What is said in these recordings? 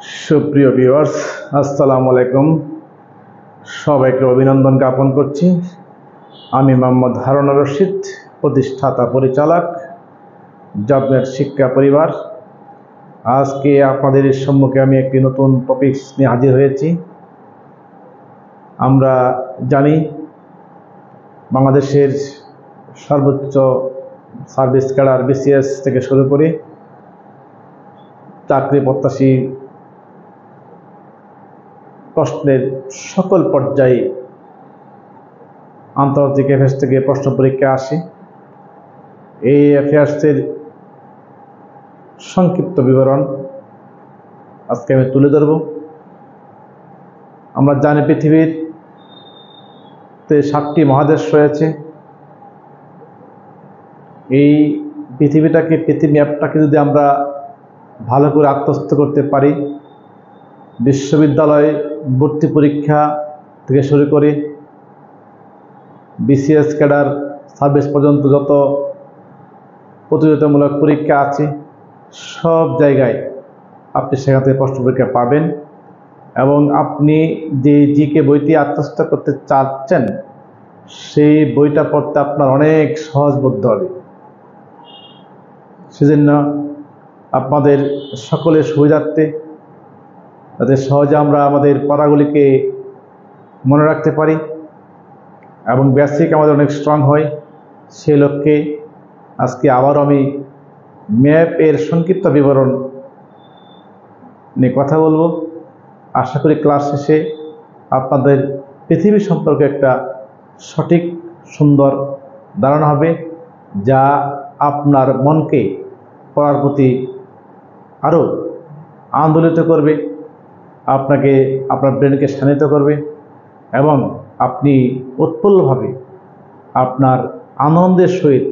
সুপ্রিয় ভিউয়ার্স, আসসালামু আলাইকুম। সবাইকে অভিনন্দন জ্ঞাপন করছি। আমি মোহাম্মদ হারুনুর রশিদ, প্রতিষ্ঠাতা পরিচালক, জবনেট শিক্ষা পরিবার। আজকে আপনাদের সম্মুখে আমি একটি নতুন টপিকস নিয়ে হাজির হয়েছি। আমরা জানি বাংলাদেশের সর্বোচ্চ সার্ভিস ক্যাডার বিসিএস থেকে শুরু করে চাকরি প্রত্যাশী প্রশ্নের সকল পর্যায়ে আন্তর্জাতিক অ্যাফেয়ার্স থেকে প্রশ্ন পরীক্ষা আসে। এই অ্যাফেয়ার্সের সংক্ষিপ্ত বিবরণ আজকে আমি তুলে ধরব। আমরা জানি পৃথিবীতে 7টি মহাদেশ রয়েছে। এই পৃথিবী ম্যাপটাকে যদি আমরা ভালো করে আত্মস্থ করতে পারি, বিশ্ববিদ্যালয় ভর্তি পরীক্ষা থেকে শুরু করে বিসিএস ক্যাডার সার্ভিস পর্যন্ত যত প্রতিযোগিতামূলক পরীক্ষা আছে সব জায়গায় আপনি সেখান থেকে প্রশ্ন পরীক্ষা পাবেন। এবং আপনি যে জিকে বইটি আত্মস্থ করতে চাচ্ছেন সেই বইটা পড়তে আপনার অনেক সহজ বোধ হবে। সেজন্য আপনাদের সকলের সুবিধার্থে, যাতে সহজে আমরা আমাদের পড়াগুলিকে মনে রাখতে পারি এবং বেসিক আমাদের অনেক স্ট্রং হয়, সেই লক্ষ্যে আজকে আবারও আমি ম্যাপের সংক্ষিপ্ত বিবরণ নিয়ে কথা বলবো। আশা করি ক্লাস শেষে আপনাদের পৃথিবী সম্পর্কে একটা সঠিক সুন্দর ধারণা হবে, যা আপনার মনকে পড়ার প্রতি আরও আন্দোলিত করবে, আপনাকে আপনার ব্রেনকে শানিত করবে এবং আপনি উৎফুল্লভাবে আপনার আনন্দের সহিত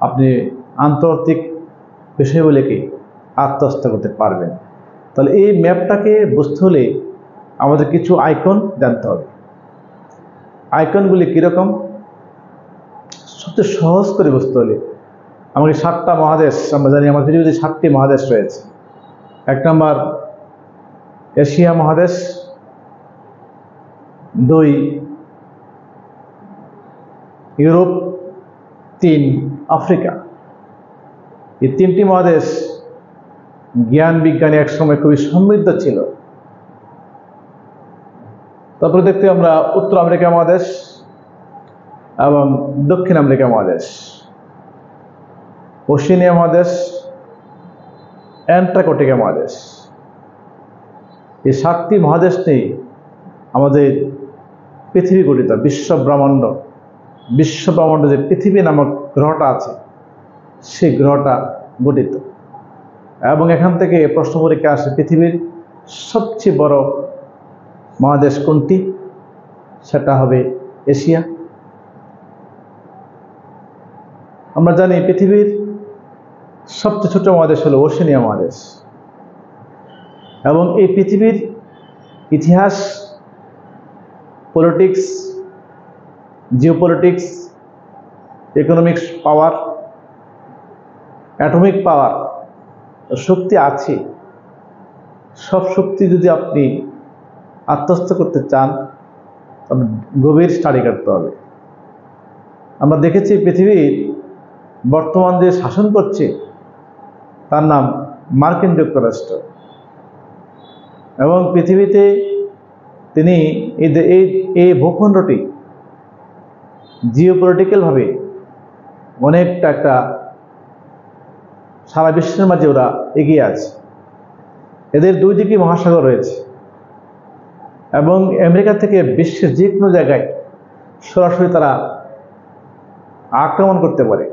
আপনি আন্তর্জাতিক বিষয়গুলিকে আত্মস্থ করতে পারবেন। তাহলে এই ম্যাপটাকে বুঝতে হলে আমাদের কিছু আইকন জানতে হবে। আইকনগুলি কীরকম? সবচেয়ে সহজ করে বুঝতে হলে আমাকে 7টা মহাদেশ, আমরা জানি আমার পৃথিবীতে 7টি মহাদেশ রয়েছে। 1 নম্বর এশিয়া মহাদেশ, 2 ইউরোপ, 3 আফ্রিকা। এই 3টি মহাদেশ জ্ঞান বিজ্ঞানে একসময় খুবই সমৃদ্ধ ছিল। তারপরে দেখতে আমরা উত্তর আমেরিকা মহাদেশ এবং দক্ষিণ আমেরিকা মহাদেশ, ওশেনিয়া মহাদেশ, অ্যান্টার্কটিকা মহাদেশ। এই 7টি মহাদেশ নিয়ে আমাদের পৃথিবী গঠিত। বিশ্বব্রহ্মাণ্ড যে পৃথিবী নামক গ্রহটা আছে সেই গ্রহটা গঠিত। এবং এখান থেকে প্রশ্ন পরীক্ষা আসে পৃথিবীর সবচেয়ে বড় মহাদেশ কোনটি? সেটা হবে এশিয়া। আমরা জানি পৃথিবীর সবচেয়ে ছোট মহাদেশ হলো ওশেনিয়া মহাদেশ। এবং এই পৃথিবীর ইতিহাস, পলিটিক্স, জিওপলিটিক্স, ইকোনমিক্স পাওয়ার, অ্যাটমিক পাওয়ার, শক্তি আছে। সব শক্তি যদি আপনি আত্মস্থ করতে চান তবে গভীর স্টাডি করতে হবে। আমরা দেখেছি পৃথিবীর বর্তমান যে শাসন করছে তার নাম মার্কিন যুক্তরাষ্ট্র। এবং পৃথিবীতে তিনি এই ভূখণ্ডটি জিওপলিটিক্যালভাবে অনেকটা একটা সারা বিশ্বের মাঝে ওরা এগিয়ে আছে। এদের 2 দিকে মহাসাগর রয়েছে এবং আমেরিকা থেকে বিশ্বের যে কোনো জায়গায় সরাসরি তারা আক্রমণ করতে পারে।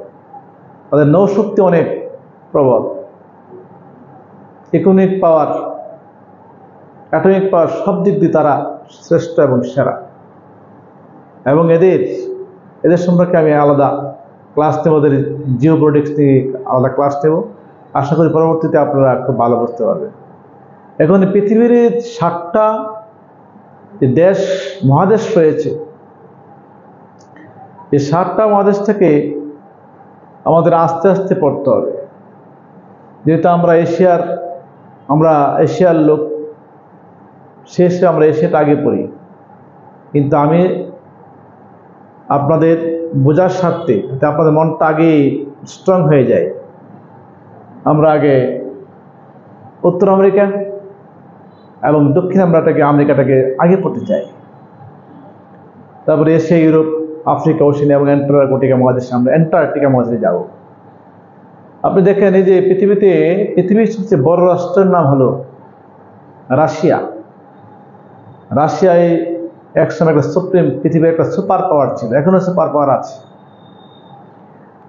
তাদের নৌশক্তি অনেক প্রবল, ইকোনমিক পাওয়ার, অ্যাটমিক পাওয়ার, সব দিক দিয়ে তারা শ্রেষ্ঠ এবং সেরা। এবং এদের সম্পর্কে আমি আলাদা ক্লাস নেব, ওদের জিওপলিটিক্স নিয়ে আলাদা ক্লাস নেব। আশা করি পরবর্তীতে আপনারা খুব ভালো বুঝতে পারবেন। এখন পৃথিবীর 7টা দেশ মহাদেশ রয়েছে। এই 7টা মহাদেশ থেকে আমাদের আস্তে আস্তে পড়তে হবে, যেহেতু আমরা এশিয়ার লোক, শেষে আমরা এশিয়াটা আগে পড়ি, কিন্তু আমি আপনাদের বোঝার স্বার্থে, যাতে আপনাদের মনটা আগে স্ট্রং হয়ে যায়, আমরা আগে উত্তর আমেরিকা এবং দক্ষিণ আমেরিকাটাকে আগে পড়তে চাই, তারপরে এশিয়া, ইউরোপ, আফ্রিকা, ওশেনিয়া এবং অ্যান্টার্কটিকা মহাদেশে আমরা অ্যান্টার্কটিকা মহাদেশে যাব। আপনি দেখেন এই যে পৃথিবীর সবচেয়ে বড় রাষ্ট্রের নাম হলো রাশিয়া। রাশিয়ায় একসময় একটা পৃথিবীর একটা সুপার পাওয়ার ছিল, এখনো সুপার পাওয়ার আছে।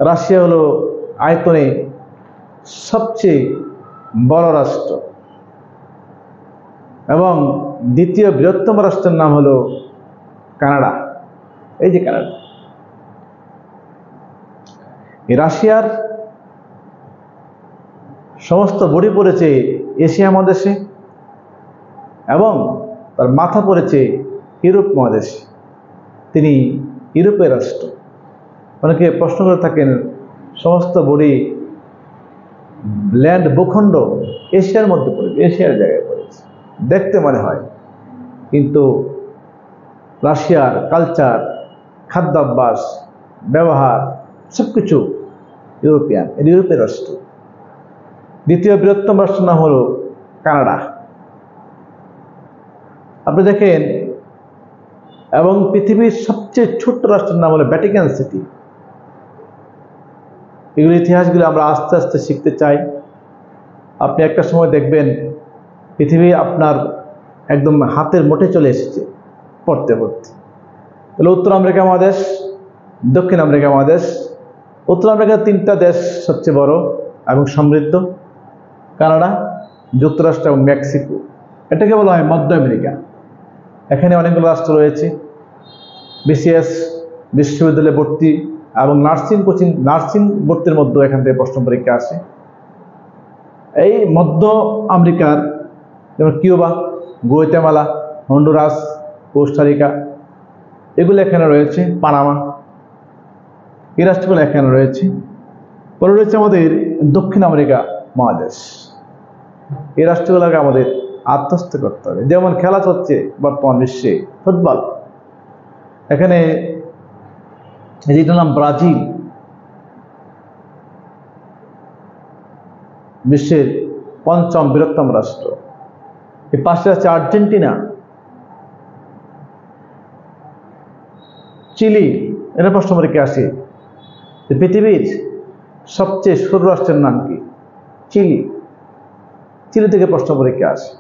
রাশিয়া হলো আয়তনে সবচেয়ে বড় রাষ্ট্র এবং দ্বিতীয় বৃহত্তম রাষ্ট্রের নাম হলো কানাডা। এই যে কানাডা, এই রাশিয়ার সমস্ত বডি পড়েছে এশিয়া মহাদেশে এবং তার মাথা পড়েছে ইউরোপ মহাদেশে। তিনি ইউরোপের রাষ্ট্র। অনেকে প্রশ্ন করে থাকেন, সমস্ত বডি ল্যান্ড ভূখণ্ড এশিয়ার মধ্যে পড়েছে, এশিয়ার জায়গায় পড়েছে দেখতে মনে হয়, কিন্তু রাশিয়ার কালচার, খাদ্যাভ্যাস, ব্যবহার সবকিছু ইউরোপিয়ান। এর ইউরোপের রাষ্ট্র। দ্বিতীয় বৃহত্তম রাষ্ট্রের নাম হলো কানাডা। আপনি দেখেন, এবং পৃথিবীর সবচেয়ে ছোট্ট রাষ্ট্রের নাম হলো ভ্যাটিকান সিটি। এগুলো ইতিহাসগুলো আমরা আস্তে আস্তে শিখতে চাই। আপনি একটা সময় দেখবেন পৃথিবী আপনার একদম হাতের মুঠে চলে এসেছে পড়তে পড়তে। তাহলে উত্তর আমেরিকা মহাদেশ, দক্ষিণ আমেরিকা মহাদেশ। উত্তর আমেরিকার 3টা দেশ সবচেয়ে বড় এবং সমৃদ্ধ: কানাডা, যুক্তরাষ্ট্র এবং মেক্সিকো। এটাকে বলা হয় মধ্য আমেরিকা। এখানে অনেকগুলো রাষ্ট্র রয়েছে। বিসিএস বিশ্ববিদ্যালয়ে ভর্তি এবং নার্সিং ভর্তির মধ্যে এখান থেকে প্রশ্ন পরীক্ষা আসে। এই মধ্য আমেরিকার যেমন কিউবা, গুয়াতেমালা, হন্ডুরাস, কোস্টারিকা, এগুলো এখানে রয়েছে। পানামা, এই রাষ্ট্রগুলো এখানে রয়েছে। পরে রয়েছে আমাদের দক্ষিণ আমেরিকা মহাদেশ। এই রাষ্ট্রগুলোকে আমাদের আত্মস্থ করতে হবে। যেমন খেলা চলছে বর্তমান বিশ্বে ফুটবল, এখানে যেটার নাম ব্রাজিল, বিশ্বের 5ম বৃহত্তম রাষ্ট্র। এর পাশে আছে আর্জেন্টিনা, চিলি। এটা প্রশ্ন পরীক্ষা আসে যে পৃথিবীর সবচেয়ে সরু রাষ্ট্রের নাম কি? চিলি। চিলি থেকে প্রশ্ন পরীক্ষা আসে।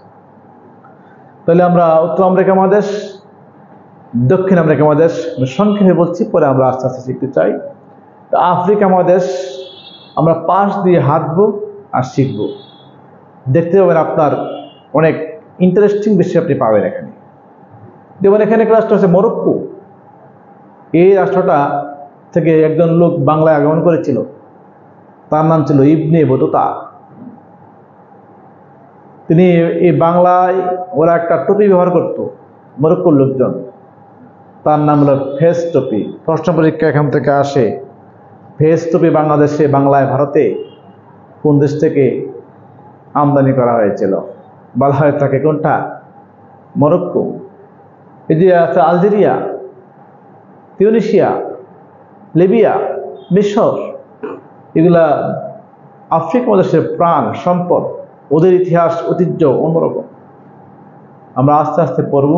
তাহলে আমরা উত্তর আমেরিকা মহাদেশ, দক্ষিণ আমেরিকা মহাদেশ সংক্ষেপে বলছি, পরে আমরা আস্তে আস্তে শিখতে চাই। তো আফ্রিকা মহাদেশ আমরা পাশ দিয়ে হাঁটবো আর শিখবো। দেখতে পাবেন আপনার অনেক ইন্টারেস্টিং বিষয় আপনি পাবেন এখানে। যেমন এখানে একটা রাষ্ট্র আছে মরক্কো। এই রাষ্ট্রটা থেকে একজন লোক বাংলায় আগমন করেছিল, তার নাম ছিল ইবনে বতুতা। তিনি এই বাংলায় ওরা একটা টুপি ব্যবহার করত মরক্কোর লোকজন, তার নাম হলো ফেস টুপি। প্রশ্ন পরীক্ষা এখান থেকে আসে, ফেস টুপি বাংলাদেশে, বাংলায়, ভারতে কোন দেশ থেকে আমদানি করা হয়েছিল? বলা হয় থাকে কোনটা? মরক্কো। এই যে আছে আলজেরিয়া, তিউনিসিয়া, লিবিয়া, মিশর, এগুলা আফ্রিকা মহাদেশের প্রাণ সম্পদ। ওদের ইতিহাস, ঐতিহ্য অন্যরকম। আমরা আস্তে আস্তে পড়ব।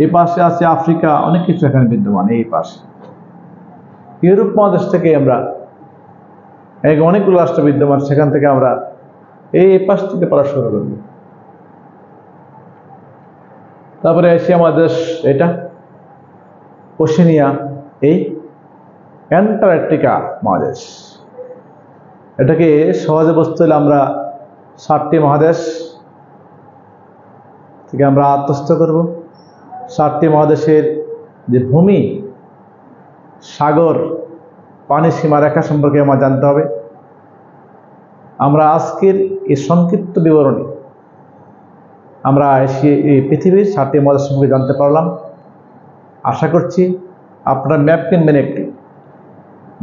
এই পাশে আছে আফ্রিকা, অনেক কিছু এখানে বিদ্যমান। এই পাশে ইউরোপ মহাদেশ থেকে আমরা অনেকগুলো রাষ্ট্র বিদ্যমান, সেখান থেকে আমরা এই পাশ থেকে পড়া শুরু করব। তারপরে এশিয়া মহাদেশ, এটা ওশেনিয়া, এই অ্যান্টার্কটিকা মহাদেশ। এটাকে সহজে বুঝতে হলে আমরা 7টি মহাদেশ থেকে আমরা আত্মস্থ করব। 7টি মহাদেশের যে ভূমি, সাগর, পানি সীমারেখা সম্পর্কে আমার জানতে হবে। আমরা আজকের এই সংক্ষিপ্ত বিবরণী আমরা এই পৃথিবীর 7টি মহাদেশ সম্পর্কে জানতে পারলাম। আশা করছি আপনারা ম্যাপ কিনবেন, একটি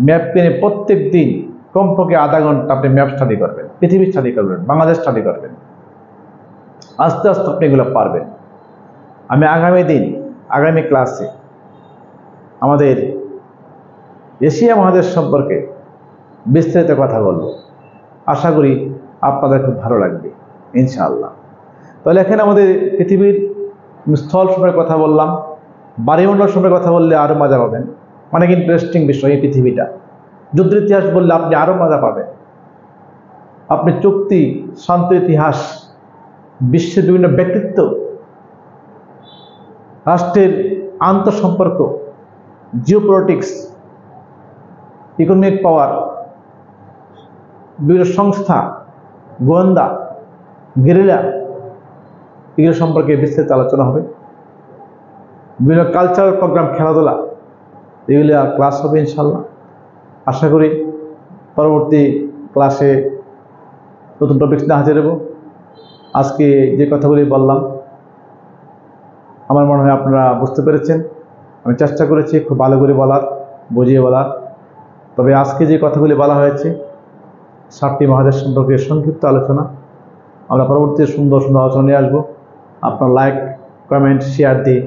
ম্যাপ কিনে প্রত্যেক দিন কমপক্ষে আধা ঘন্টা আপনি ম্যাপ স্টাডি করবেন, পৃথিবী স্টাডি করবেন, বাংলাদেশ স্টাডি করবেন। আস্তে আস্তে আপনি এগুলো পারবেন। আমি আগামী ক্লাসে আমাদের এশিয়া মহাদেশ সম্পর্কে বিস্তারিত কথা বলবো। আশা করি আপনাদের খুব ভালো লাগবে ইনশাআল্লাহ। তাহলে এখানে আমাদের পৃথিবীর স্থল সম্পর্কে কথা বললাম, বায়ুমণ্ডল সম্পর্কে কথা বললে আরও মজা পাবেন। অনেক ইন্টারেস্টিং বিষয় এই পৃথিবীটা। যুদ্ধের ইতিহাস বললে আপনি আরও মজা পাবেন। আপনি চুক্তি, শান্তির ইতিহাস, বিশ্বের বিভিন্ন ব্যক্তিত্ব, রাষ্ট্রের আন্তঃসম্পর্ক, জিওপলিটিক্স, ইকোনমিক পাওয়ার, বিভিন্ন সংস্থা, গোয়েন্দা, গেরিলা, এগুলো সম্পর্কে বিস্তারিত আলোচনা হবে। বিভিন্ন কালচারাল প্রোগ্রাম, খেলাধুলা, এগুলো ক্লাস হবে ইনশাল্লাহ। আশা করি পরবর্তী ক্লাসে নতুন টপিকস নিয়ে হাজির হব। আজকে যে কথাগুলি বললাম আমার মনে হয় আপনারা বুঝতে পেরেছেন। আমি চেষ্টা করেছি খুব ভালো করে বলার, বুঝিয়ে বলার। তবে আজকে যে কথাগুলি বলা হয়েছে 7টি মহাদেশ সম্পর্কে সংক্ষিপ্ত আলোচনা। আমরা পরবর্তী সুন্দর সুন্দর আলোচনা নিয়ে আসবো। আপনার লাইক, কমেন্ট, শেয়ার দিয়ে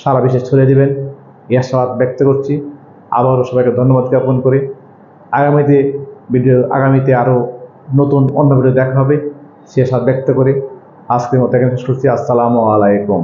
সারা বিশ্বে ছড়িয়ে দেবেন এই আশাবাদ ব্যক্ত করছি। আবারও সবাইকে ধন্যবাদ জ্ঞাপন করে আগামীতে আরও নতুন অন্য ভিডিও দেখা হবে সে আশা ব্যক্ত করে আজকের মতো এখানে শেষ করছি। আসসালামু আলাইকুম।